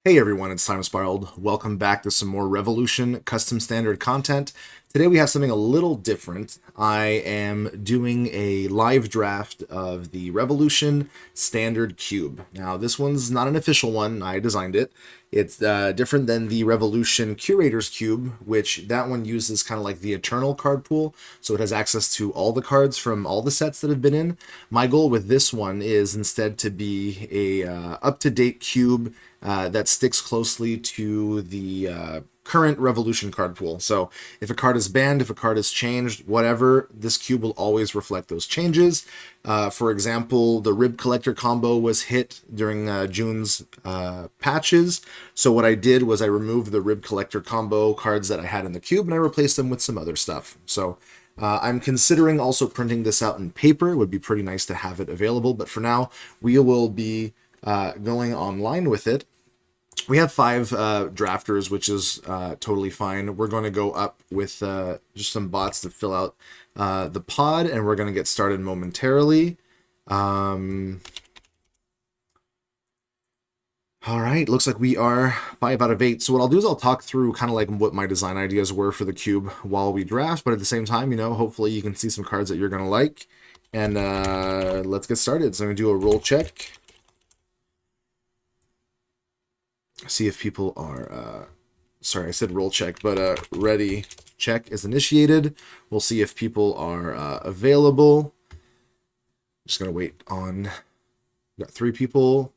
Hey everyone, it's Time Spiraled. Welcome back to some more Revolution custom standard content. Today we have something a little different. I am doing a live draft of the Revolution standard cube. Now this one's not an official one, I designed it. It's different than the Revolution Curator's Cube, which that one uses kind of like the Eternal card pool, so it has access to all the cards from all the sets that have been in. My goal with this one is instead to be a up-to-date cube that sticks closely to the current Revolution card pool. So if a card is banned, if a card is changed, whatever, this cube will always reflect those changes. For example, the Rib Collector combo was hit during June's patches. So what I did was I removed the Rib Collector combo cards that I had in the cube and I replaced them with some other stuff. So I'm considering also printing this out in paper. It would be pretty nice to have it available, but for now, we will be going online with it. We have 5 drafters, which is totally fine. We're going to go up with just some bots to fill out the pod, and we're going to get started momentarily. All right, looks like we are 5 out of 8. So what I'll do is I'll talk through kind of like what my design ideas were for the cube while we draft, but at the same time, hopefully you can see some cards that you're going to like. And let's get started. So I'm going to do a roll check. See if people are, sorry, I said roll check, but ready check is initiated. We'll see if people are available. Just going to wait on, got 3 people.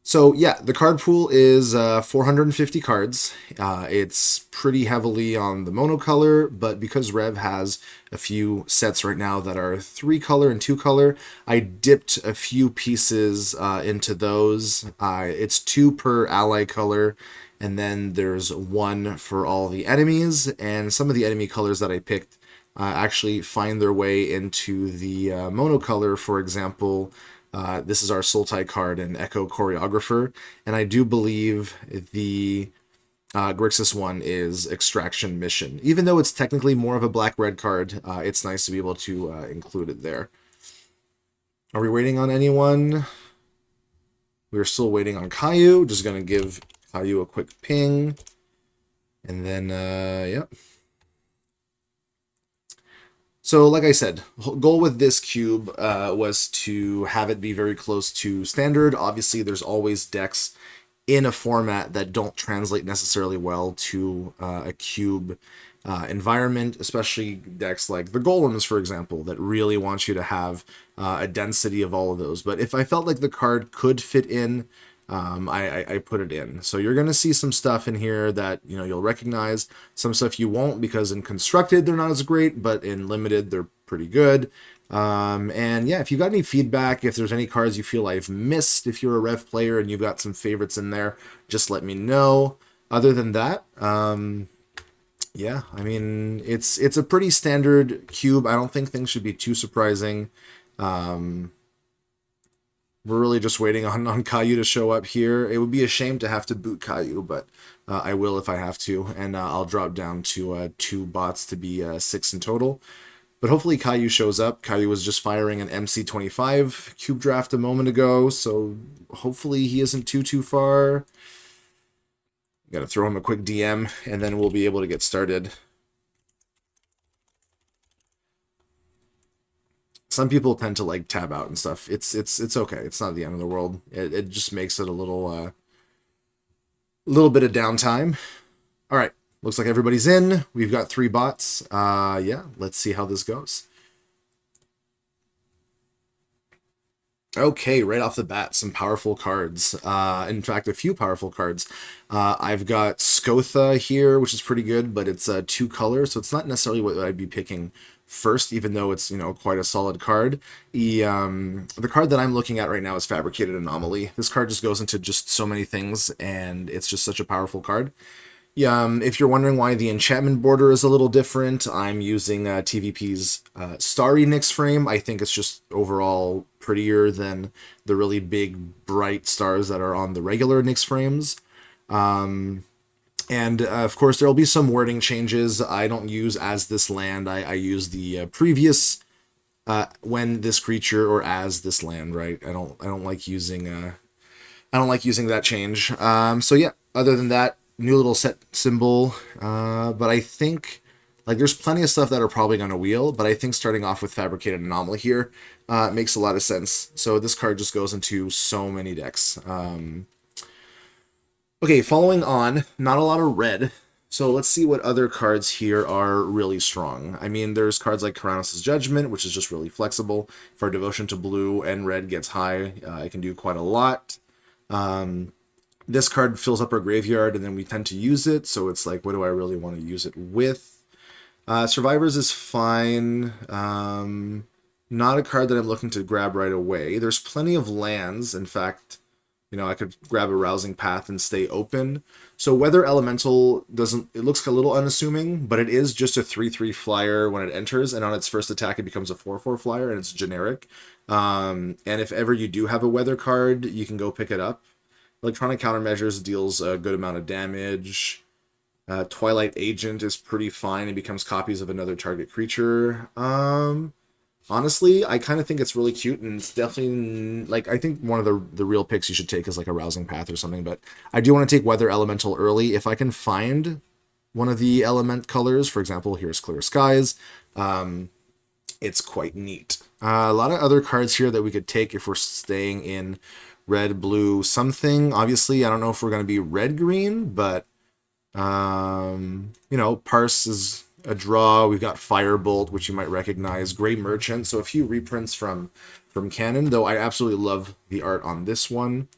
So yeah, the card pool is 450 cards. It's pretty heavily on the monocolor, but because Rev has a few sets right now that are 3 color and 2 color, I dipped a few pieces into those. It's 2 per ally color, and then there's 1 for all the enemies, and some of the enemy colors that I picked actually find their way into the monocolor. For example, this is our Sultai card and Echo Choreographer, and I do believe the Grixis one is Extraction Mission. Even though it's technically more of a black-red card, it's nice to be able to include it there. Are we waiting on anyone? We're still waiting on Caillou. Just going to give Caillou a quick ping. And then, yep. So like I said, goal with this cube was to have it be very close to standard. Obviously, there's always decks in a format that don't translate necessarily well to a cube environment, especially decks like the Golems, for example, that really want you to have a density of all of those. But if I felt like the card could fit in, I put it in. So you're going to see some stuff in here that, you'll recognize. Some stuff you won't, because in Constructed, they're not as great, but in Limited, they're pretty good. And yeah, if you got any feedback, if there's any cards you feel I've missed, if you're a Rev player and you've got some favorites in there, just let me know. Other than that, yeah, I mean, it's a pretty standard cube. I don't think things should be too surprising. We're really just waiting on Caillou to show up here. It would be a shame to have to boot Caillou, but I will if I have to. And I'll drop down to 2 bots to be 6 in total. But hopefully Caillou shows up. Caillou was just firing an MC25 cube draft a moment ago, so hopefully he isn't too far. Gotta throw him a quick DM, and then we'll be able to get started. Some people tend to like tab out and stuff. It's okay. It's not the end of the world. It just makes it a little bit of downtime. All right, looks like everybody's in. We've got 3 bots. Yeah, let's see how this goes. Okay, right off the bat, some powerful cards. In fact, a few powerful cards. I've got Scotha here, which is pretty good, but it's 2 color, so it's not necessarily what I'd be picking first, even though it's, quite a solid card. The card that I'm looking at right now is Fabricated Anomaly. This card just goes into just so many things, and it's just such a powerful card. Yeah, if you're wondering why the enchantment border is a little different, I'm using TVP's Starry Nyx frame. I think it's just overall prettier than the really big, bright stars that are on the regular Nyx frames. And of course, there will be some wording changes. I don't use as this land. I use the previous when this creature or as this land, right? I don't like using I don't like using that change. So yeah, other than that, new little set symbol. But I think like there's plenty of stuff that are probably going to wheel, but I think starting off with Fabricated Anomaly here makes a lot of sense. So this card just goes into so many decks. Okay, following on, not a lot of red. So let's see what other cards here are really strong. I mean, there's cards like Karanos' Judgment, which is just really flexible. If our devotion to blue and red gets high, it can do quite a lot. This card fills up our graveyard, and then we tend to use it, so it's like, what do I really want to use it with? Survivors is fine. Not a card that I'm looking to grab right away. There's plenty of lands. In fact, you know, I could grab a Rousing Path and stay open. So Weather Elemental doesn't... It looks a little unassuming, but it is just a 3/3 flyer when it enters, and on its first attack it becomes a 4/4 flyer, and it's generic. And if ever you do have a Weather card, you can go pick it up. Electronic Countermeasures deals a good amount of damage. Twilight Agent is pretty fine. It becomes copies of another target creature. Honestly, I kind of think it's really cute, and it's definitely, like, I think one of the real picks you should take is, like, a Rousing Path or something, but I do want to take Weather Elemental early. If I can find one of the element colors, for example, here's Clear Skies, it's quite neat. A lot of other cards here that we could take if we're staying in red, blue, something. Obviously, I don't know if we're going to be red-green, but, you know, Parse is a draw. We've got Firebolt, which you might recognize. Gray Merchant, so a few reprints from Canon, though I absolutely love the art on this one.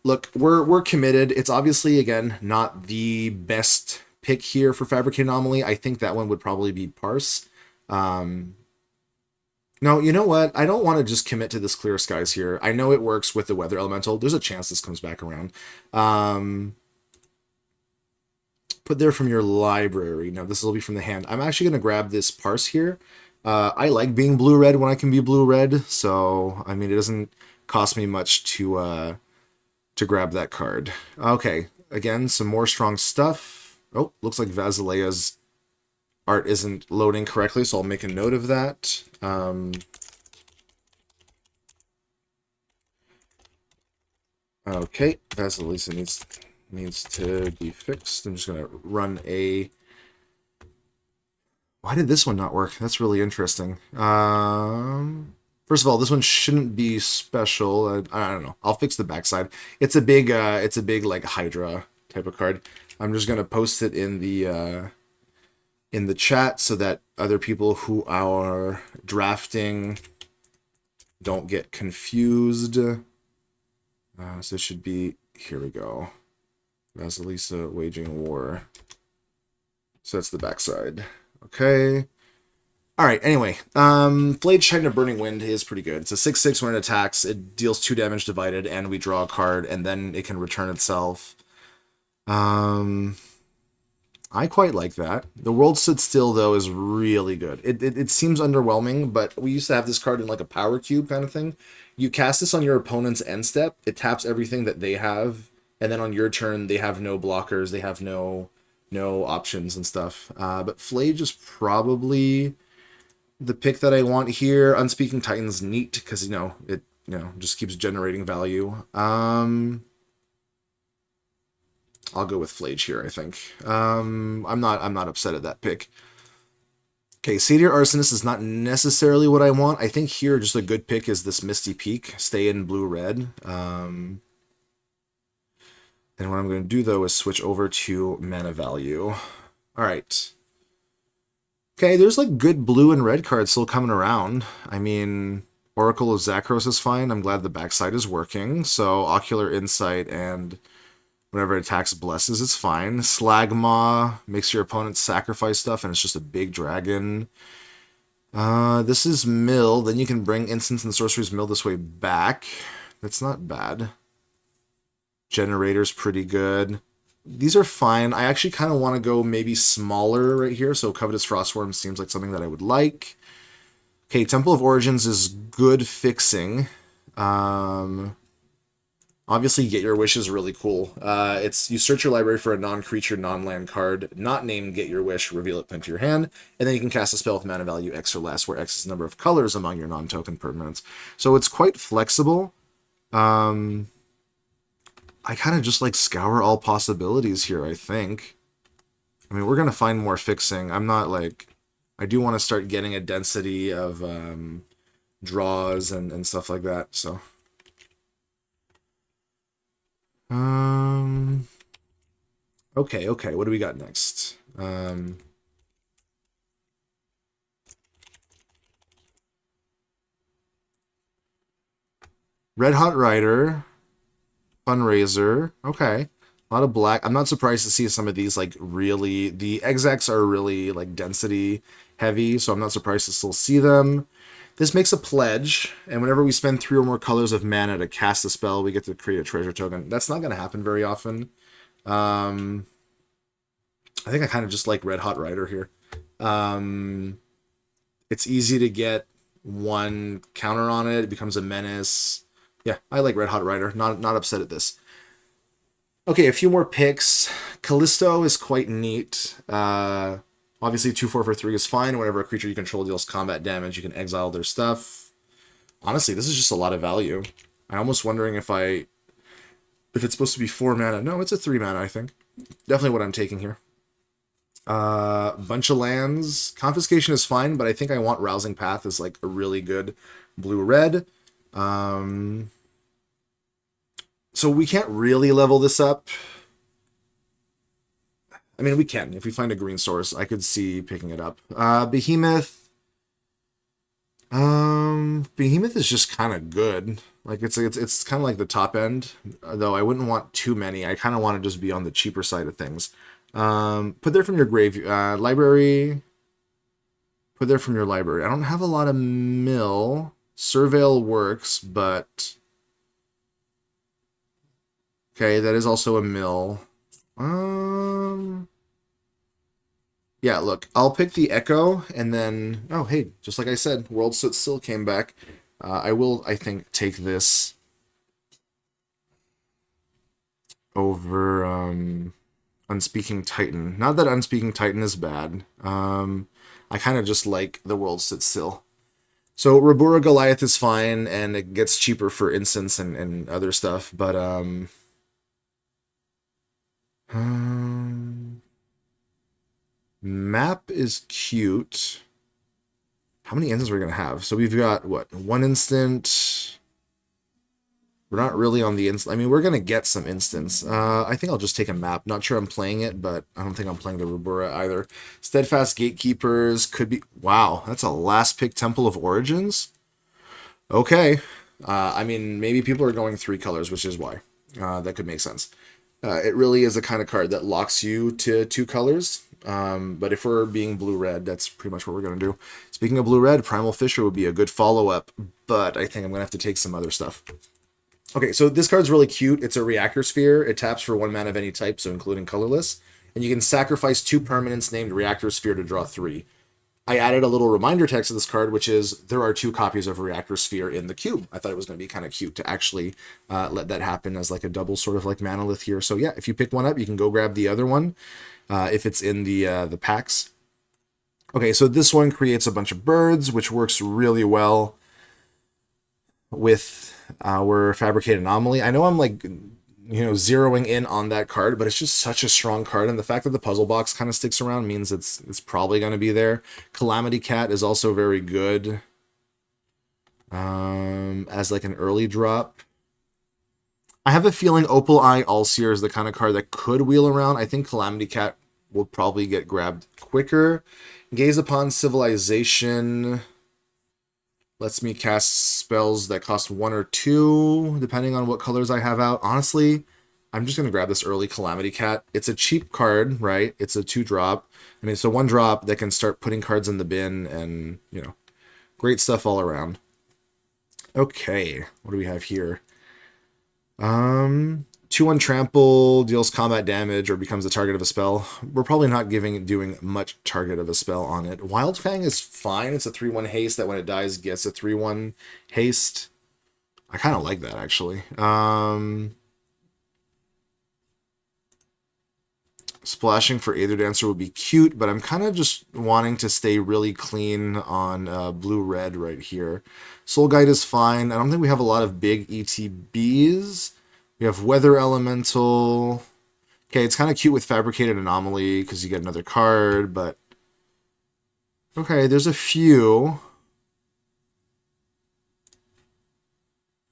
Look, we're committed. It's obviously, again, not the best pick here for Fabricated Anomaly. I think that one would probably be Parse. No, you know what? I don't want to just commit to this Clear Skies here. I know it works with the Weather Elemental. There's a chance this comes back around. Put there from your library. Now, this will be from the hand. I'm actually going to grab this Parse here. I like being blue-red when I can be blue-red, so, I mean, it doesn't cost me much to grab that card. Okay, again, some more strong stuff. Oh, looks like Vasileia's art isn't loading correctly, so I'll make a note of that. Okay, Vasilisa needs to be fixed. I'm just going to run a... Why did this one not work? That's really interesting. First of all, this one shouldn't be special. I don't know. I'll fix the backside. It's a big like Hydra type of card. I'm just going to post it in the chat so that other people who are drafting don't get confused. So it should be, here we go. Vasilisa waging war. So that's the backside. Okay. Alright, anyway. Blade Shine of Burning Wind is pretty good. It's a 6/6 when it attacks. It deals 2 damage divided, and we draw a card, and then it can return itself. I quite like that. The World Stood Still, though, is really good. It seems underwhelming, but we used to have this card in like a power cube kind of thing. You cast this on your opponent's end step, it taps everything that they have, and then on your turn, they have no blockers, they have no options and stuff. But Flage is probably the pick that I want here. Unspeaking Titan's neat, because, it just keeps generating value. I'll go with Flage here, I think. I'm not upset at that pick. Okay, Satyr Arsonist is not necessarily what I want. I think here just a good pick is this Misty Peak. Stay in blue-red. And what I'm going to do, though, is switch over to mana value. Alright. Okay, there's like good blue and red cards still coming around. I mean, Oracle of Zakros is fine. I'm glad the backside is working. So Ocular Insight and... whenever it attacks blesses, it's fine. Slagmaw makes your opponent sacrifice stuff, and it's just a big dragon. This is Mill. Then you can bring Instants and Sorceries Mill this way back. That's not bad. Generator's pretty good. These are fine. I actually kind of want to go maybe smaller right here, so Covetous Frostworm seems like something that I would like. Okay, Temple of Origins is good fixing. Obviously, Get Your Wish is really cool. You search your library for a non-creature, non-land card, not named Get Your Wish, reveal it, put into your hand, and then you can cast a spell with mana value X or less, where X is the number of colors among your non-token permanents. So it's quite flexible. I kind of just like scour all possibilities here, I think. I mean, we're going to find more fixing. I'm not like... I do want to start getting a density of draws and stuff like that, so... Okay, what do we got next? Red Hot Rider, Fundraiser. Okay. A lot of black. I'm not surprised to see some of these, like, really... The execs are really, like, density heavy, so I'm not surprised to still see them. This makes a pledge, and whenever we spend 3 or more colors of mana to cast a spell, we get to create a treasure token. That's not going to happen very often. I think I kind of just like Red Hot Rider here. It's easy to get one counter on it. It becomes a menace. Yeah, I like Red Hot Rider. Not upset at this. Okay, a few more picks. Callisto is quite neat. Obviously, 2/4 for 3 is fine. Whenever a creature you control deals combat damage, you can exile their stuff. Honestly, this is just a lot of value. I'm almost wondering if it's supposed to be 4 mana. No, it's a 3 mana, I think. Definitely what I'm taking here. Bunch of lands. Confiscation is fine, but I think I want Rousing Path as like a really good blue-red. So we can't really level this up. I mean, we can. If we find a green source, I could see picking it up. Behemoth. Behemoth is just kind of good. Like, it's kind of like the top end, though I wouldn't want too many. I kind of want to just be on the cheaper side of things. Put there from your grave library. Put there from your library. I don't have a lot of mill. Surveil works, but... Okay, that is also a mill. Yeah, look, I'll pick the Echo, and then... Oh, hey, just like I said, World Sit Still came back. I will, I think, take this over Unspeaking Titan. Not that Unspeaking Titan is bad. I kind of just like the World Sit Still. So Rabura Goliath is fine, and it gets cheaper for instants and other stuff, but... Map is cute. How many instants are we going to have? So we've got, what, 1 instant. We're not really on the instant. I mean, we're going to get some instants. I think I'll just take a map. Not sure I'm playing it, but I don't think I'm playing the Rabura either. Steadfast Gatekeepers could be... Wow, that's a last pick Temple of Origins? Okay. I mean, maybe people are going 3 colors, which is why. That could make sense. It really is a kind of card that locks you to 2 colors. But if we're being blue-red, that's pretty much what we're going to do. Speaking of blue-red, Primal Fisher would be a good follow-up, but I think I'm going to have to take some other stuff. Okay, so this card's really cute. It's a Reactor Sphere. It taps for 1 mana of any type, so including colorless. And you can sacrifice 2 permanents named Reactor Sphere to draw 3. I added a little reminder text to this card, which is there are 2 copies of Reactor Sphere in the cube. I thought it was going to be kind of cute to actually let that happen as like a double sort of like Manolith here. So yeah, if you pick one up, you can go grab the other one if it's in the packs. Okay, so this one creates a bunch of birds, which works really well with our Fabricate Anomaly. I know I'm like, zeroing in on that card, but it's just such a strong card, and the fact that the puzzle box kind of sticks around means it's probably going to be there. Calamity Cat is also very good as like an early drop. I have a feeling Opal Eye Allseer is the kind of card that could wheel around. I think Calamity Cat will probably get grabbed quicker. Gaze Upon Civilization lets me cast spells that cost 1 or 2, depending on what colors I have out. Honestly, I'm just going to grab this early Calamity Cat. It's a cheap card, right? It's a 2-drop. I mean, it's a 1-drop that can start putting cards in the bin and, great stuff all around. Okay, what do we have here? 2/1 Trample deals combat damage or becomes the target of a spell. We're probably not doing much target of a spell on it. Wildfang is fine. It's a 3/1 haste that when it dies gets a 3/1 haste. I kind of like that, actually. Splashing for Aether Dancer would be cute, but I'm kind of just wanting to stay really clean on blue-red right here. Soul Guide is fine. I don't think we have a lot of big ETBs. We have Weather Elemental. Okay, it's kind of cute with Fabricated Anomaly because you get another card, but... Okay, there's a few.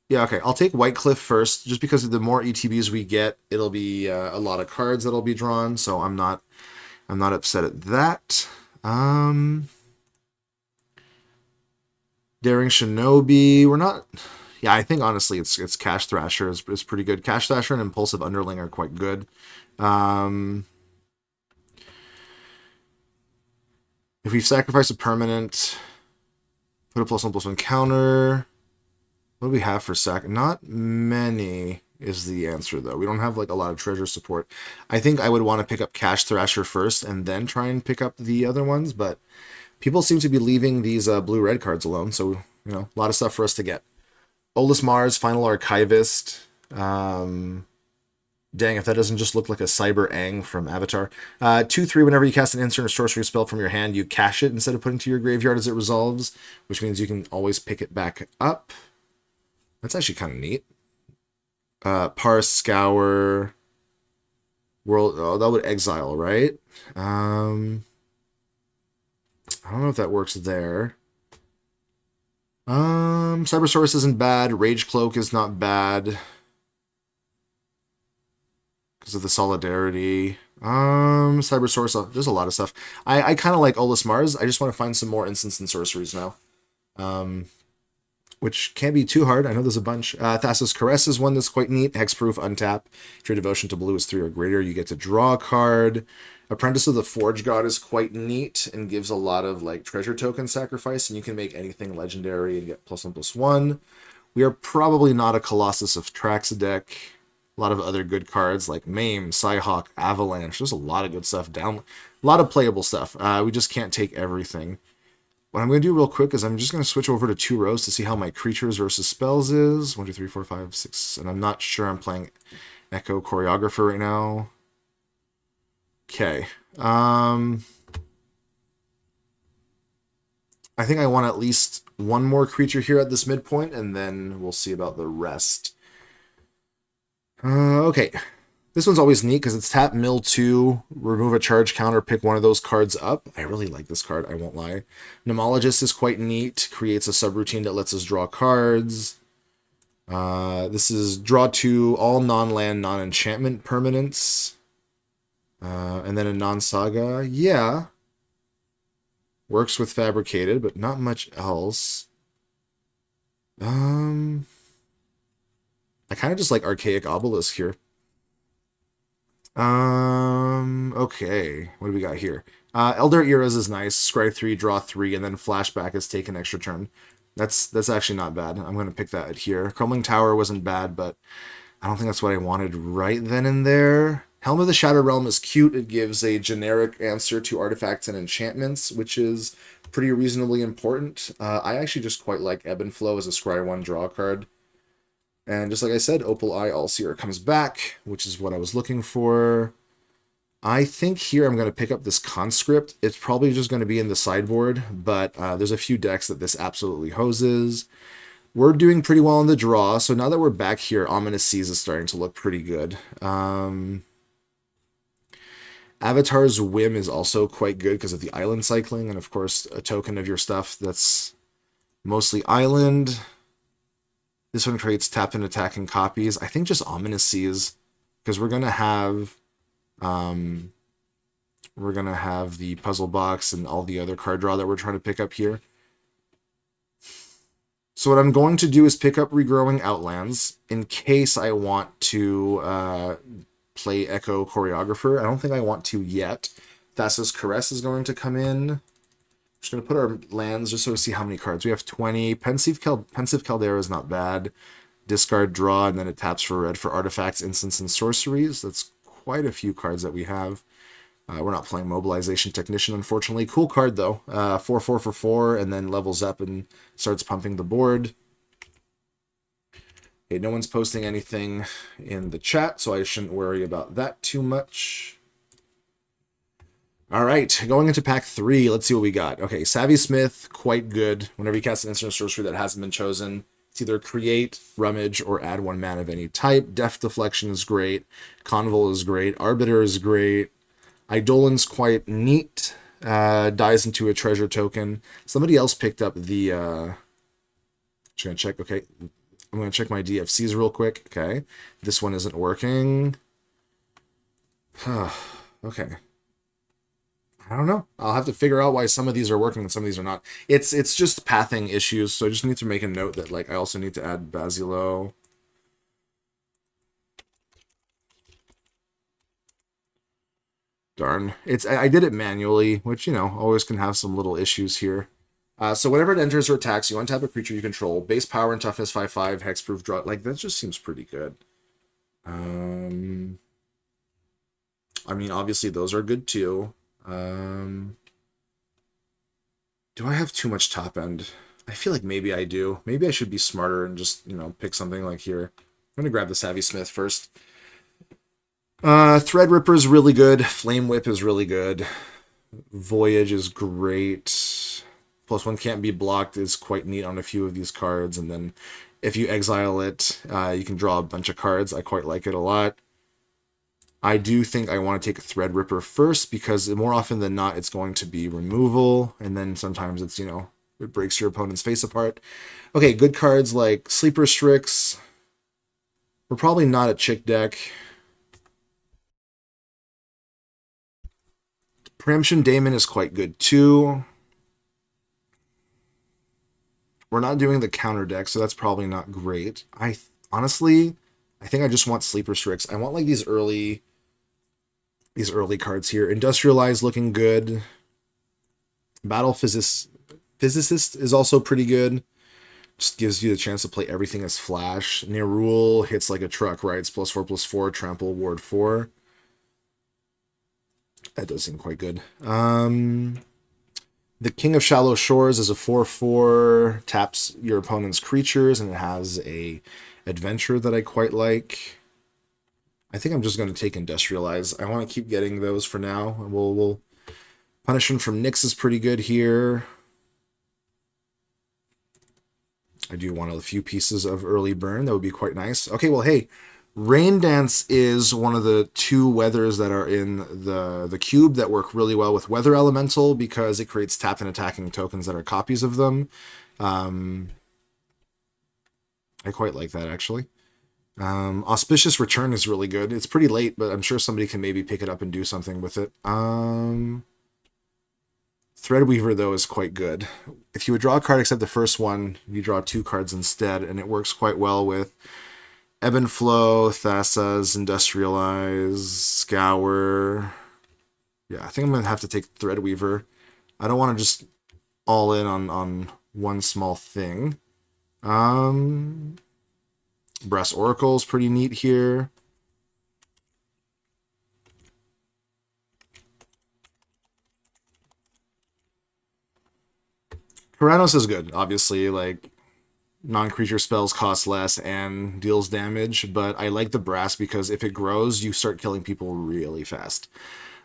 Yeah, okay, I'll take White Cliff first, just because the more ETBs we get, it'll be a lot of cards that'll be drawn, so I'm not upset at that. Daring Shinobi, we're not... Yeah, I think honestly it's Cash Thrasher is pretty good. Cash Thrasher and Impulsive Underling are quite good. If we sacrifice a permanent, put a +1/+1 counter. What do we have for sac? Not many is the answer, though. We don't have like a lot of treasure support. I think I would want to pick up Cash Thrasher first and then try and pick up the other ones, but people seem to be leaving these blue-red cards alone, so, you know, a lot of stuff for us to get. Olis Mars, Final Archivist. Dang, if that doesn't just look like a Cyber Aang from Avatar. 2/3, whenever you cast an instant or sorcery spell from your hand, you cash it instead of putting it to your graveyard as it resolves, which means you can always pick it back up. That's actually kind of neat. Parse, Scour, World... Oh, that would exile, right? I don't know if that works there. Cyber Source isn't bad. Rage Cloak is not bad. Because of the Solidarity. Cyber Source, there's a lot of stuff. I kind of like Olis Mars. I just want to find some more instants and sorceries now. Which can't be too hard. I know there's a bunch. Thassa's Caress is one that's quite neat. Hexproof, untap. If your devotion to blue is 3 or greater, you get to draw a card. Apprentice of the Forge God is quite neat and gives a lot of like treasure token sacrifice, and you can make anything legendary and get +1/+1. We are probably not a Colossus of Trax deck. A lot of other good cards like Maim, Psyhawk, Avalanche. There's a lot of good stuff down. A lot of playable stuff. We just can't take everything. What I'm going to do real quick is I'm just going to switch over to 2 rows to see how my creatures versus spells is. 1, 2, 3, 4, 5, 6. And I'm not sure I'm playing Echo Choreographer right now. Okay. I think I want at least one more creature here at this midpoint, and then we'll see about the rest. Okay. This one's always neat because it's tap, mill 2, remove a charge counter, pick one of those cards up. I really like this card, I won't lie. Mnemologist is quite neat, creates a subroutine that lets us draw cards. This is draw 2, all non-land, non-enchantment permanents. And then a non-saga, yeah. Works with Fabricated, but not much else. I kind of just like Archaic Obelisk here. Okay. What do we got here? Elder Eras is nice. Scry 3, draw 3, and then Flashback is take an extra turn. That's actually not bad. I'm going to pick that here. Crumbling Tower wasn't bad, but I don't think that's what I wanted right then and there. Helm of the Shadow Realm is cute. It gives a generic answer to artifacts and enchantments, which is pretty reasonably important. I actually just quite like Ebb and Flow as a Scry 1 draw card. And just like I said, Opal Eye Allseer comes back, which is what I was looking for. I think here I'm going to pick up this Conscript. It's probably just going to be in the sideboard, but there's a few decks that this absolutely hoses. We're doing pretty well in the draw, so now that we're back here, Ominous Seas is starting to look pretty good. Avatar's Whim is also quite good because of the island cycling, and of course a token of your stuff that's mostly island. This one creates tap and attacking copies. I think just Ominous Seas, because we're gonna have the puzzle box and all the other card draw that we're trying to pick up here. So what I'm going to do is pick up Regrowing Outlands in case I want to play Echo Choreographer. I don't think I want to yet. Thassa's Caress is going to come in. Just going to put our lands just so we see how many cards. We have 20. Pensive Caldera is not bad. Discard, draw, and then it taps for red for artifacts, instants, and sorceries. That's quite a few cards that we have. We're not playing Mobilization Technician, unfortunately. Cool card, though. 4/4 for 4, and then levels up and starts pumping the board. Okay, no one's posting anything in the chat, so I shouldn't worry about that too much. All right, going into pack 3, let's see what we got. Okay, Savvy Smith, quite good. Whenever you cast an instant or sorcery that hasn't been chosen, It's either create, rummage, or add 1 mana of any type. Def Deflection is great. Convol is great. Arbiter is great. Eidolon's quite neat. Dies into a treasure token. Somebody else picked up the... just gonna check. Okay. I'm gonna check my DFCs real quick. Okay. This one isn't working. Okay. I don't know. I'll have to figure out why some of these are working and some of these are not. It's just pathing issues, so I just need to make a note that like I also need to add Basilo. Darn. I did it manually, which, you know, always can have some little issues here. So whenever it enters or attacks, you untap a creature you control. Base power and toughness 5/5, hexproof draw. Like, that just seems pretty good. I mean, obviously those are good too. Do I have too much top end? I feel like maybe I do. Maybe I should be smarter and just, you know, pick something like here. I'm going to grab the Savvy Smith first. Threadripper is really good. Flame Whip is really good. Voyage is great. +1 can't be blocked is quite neat on a few of these cards. And then if you exile it, you can draw a bunch of cards. I quite like it a lot. I do think I want to take a Threadripper first because more often than not, it's going to be removal. And then sometimes it's, you know, it breaks your opponent's face apart. Okay, good cards like Sleeper Strix. We're probably not a chick deck. Preemption Daemon is quite good too. We're not doing the counter deck, so that's probably not great. Honestly, I think I just want Sleeper Strix. I want like these early cards here. Industrialize looking good. Battle Physicist is also pretty good. Just gives you the chance to play everything as flash. Nerul hits like a truck, right? It's +4/+4, trample, ward 4. That does seem quite good. The King of Shallow Shores is a 4/4, taps your opponent's creatures, and it has a adventure that I quite like. I think I'm just going to take Industrialize. I want to keep getting those for now. And we'll Punishment from Nyx is pretty good here. I do want a few pieces of early burn. That would be quite nice. Okay, well, hey, Rain Dance is one of the 2 weathers that are in the cube that work really well with Weather Elemental because it creates tapped and attacking tokens that are copies of them. I quite like that, actually. Auspicious Return is really good. It's pretty late, but I'm sure somebody can maybe pick it up and do something with it. Threadweaver, though, is quite good. If you would draw a card except the first one, you draw 2 cards instead, and it works quite well with Ebb and Flow, Thassa's, Industrialize, Scour. Yeah, I think I'm going to have to take Threadweaver. I don't want to just all in on one small thing. Brass Oracle is pretty neat here. Tyrannos is good, obviously, like, non-creature spells cost less and deals damage, but I like the brass because if it grows, you start killing people really fast.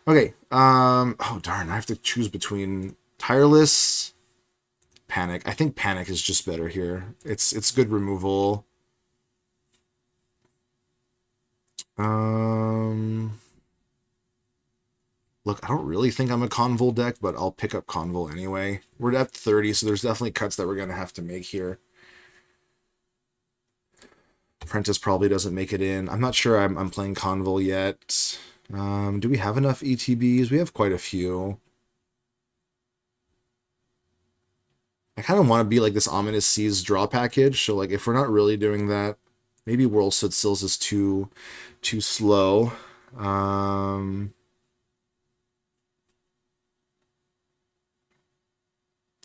Okay, oh darn, I have to choose between Tireless, Panic. I think Panic is just better here. It's good removal. Look, I don't really think I'm a Convol deck, but I'll pick up Convol anyway. We're at 30, so there's definitely cuts that we're going to have to make here. Apprentice probably doesn't make it in. I'm not sure I'm playing Convol yet. Do we have enough ETBs? We have quite a few. I kind of want to be like this Ominous Seas draw package, so like if we're not really doing that, maybe World Stood Stills is too slow.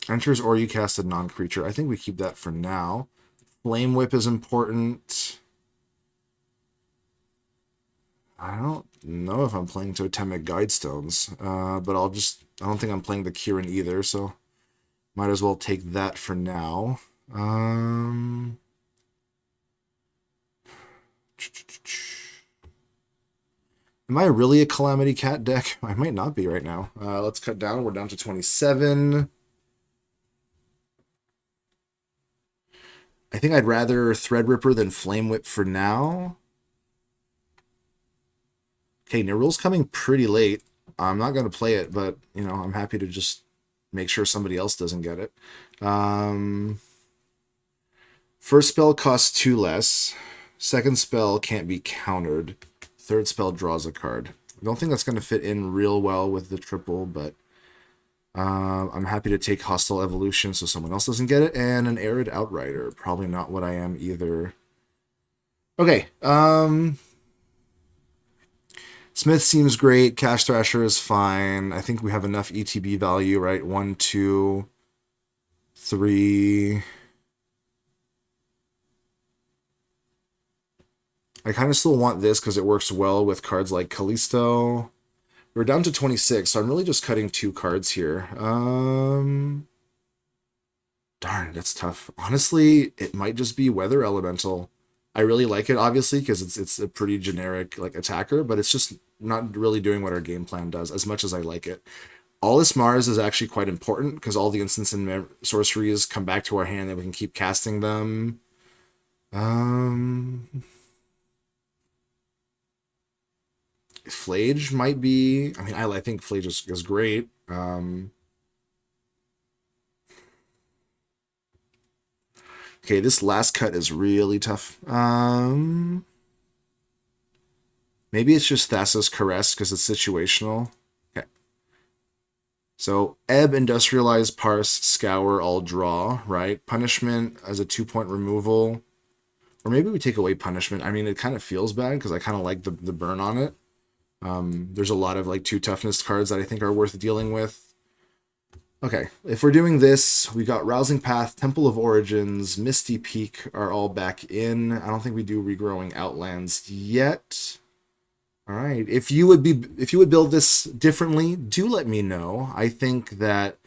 Enters or you cast a non-creature. I think we keep that for now. Flame Whip is important. I don't know if I'm playing Totemic Guidestones, but I don't think I'm playing the Kirin either, so might as well take that for now. Am I really a Calamity Cat deck? I might not be right now. Let's cut down. We're down to 27. I think I'd rather Threadripper than Flame Whip for now. Okay, Nerul's coming pretty late. I'm not going to play it, but, you know, I'm happy to just make sure somebody else doesn't get it. First spell costs 2 less. Second spell can't be countered. Third spell draws a card. I don't think that's going to fit in real well with the triple, but I'm happy to take Hostile Evolution so someone else doesn't get it. And an Arid Outrider. Probably not what I am either. Okay. Smith seems great. Cash Thrasher is fine. I think we have enough ETB value, right? 1, 2, 3. I kind of still want this because it works well with cards like Callisto. We're down to 26, so I'm really just cutting 2 cards here. Darn, that's tough. Honestly, it might just be Weather Elemental. I really like it, obviously, because it's a pretty generic like attacker, but it's just not really doing what our game plan does as much as I like it. All this Mars is actually quite important because all the instants and sorceries come back to our hand and we can keep casting them. Flage might be... I mean, I think Flage is great. Okay, this last cut is really tough. Maybe it's just Thassa's Caress because it's situational. Okay. So, Ebb, Industrialize, Parse, Scour, all draw, right? Punishment as a 2-point removal. Or maybe we take away Punishment. I mean, it kind of feels bad because I kind of like the burn on it. There's a lot of like 2 toughness cards that I think are worth dealing with. Okay, if we're doing this, we got Rousing Path, Temple of Origins, Misty Peak are all back in. I don't think we do Regrowing Outlands yet. All right, if you would build this differently, do let me know. I think that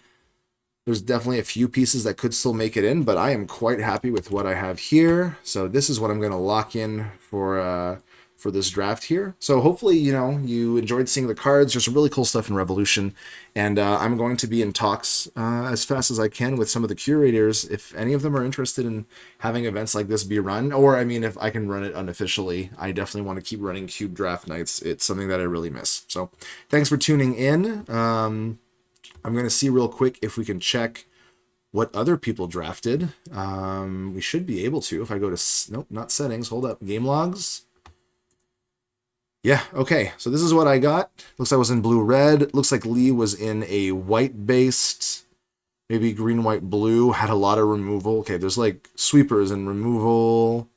there's definitely a few pieces that could still make it in, but I am quite happy with what I have here. So this is what I'm going to lock in for this draft here. So hopefully, you know, you enjoyed seeing the cards. There's some really cool stuff in Revolution, and I'm going to be in talks as fast as I can with some of the curators if any of them are interested in having events like this be run, or I mean, if I can run it unofficially. I definitely want to keep running Cube Draft Nights. It's something that I really miss. So thanks for tuning in. I'm going to see real quick if we can check what other people drafted. We should be able to if I go to, nope, not settings, hold up, game logs. Yeah, okay, so this is what I got. Looks like I was in blue-red. Looks like Lee was in a white-based, maybe green, white, blue. Had a lot of removal. Okay, there's like sweepers and removal.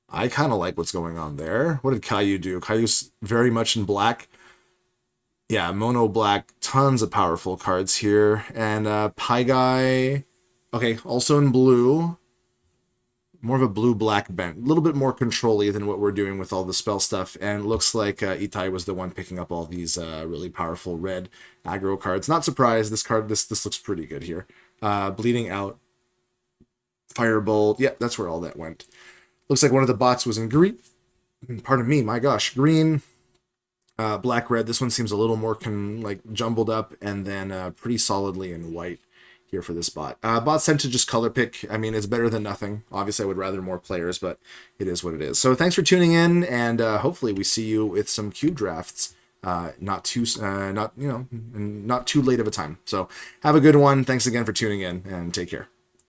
I kind of like what's going on there. What did Caillou do? Caillou's very much in black. Yeah, mono black. Tons of powerful cards here. And Pie Guy, okay, also in blue. More of a blue-black bent. A little bit more control-y than what we're doing with all the spell stuff. And it looks like Itai was the one picking up all these really powerful red aggro cards. Not surprised. This card, this looks pretty good here. Bleeding Out. Firebolt. Yep, that's where all that went. Looks like one of the bots was in green. Pardon me, my gosh. Green, black-red. This one seems a little more like jumbled up. And then pretty solidly in white here for this bot. Bots tend to just color pick. I mean, it's better than nothing. Obviously, I would rather more players, but it is what it is. So thanks for tuning in, and hopefully we see you with some cube drafts. Not too late of a time. So have a good one. Thanks again for tuning in, and take care.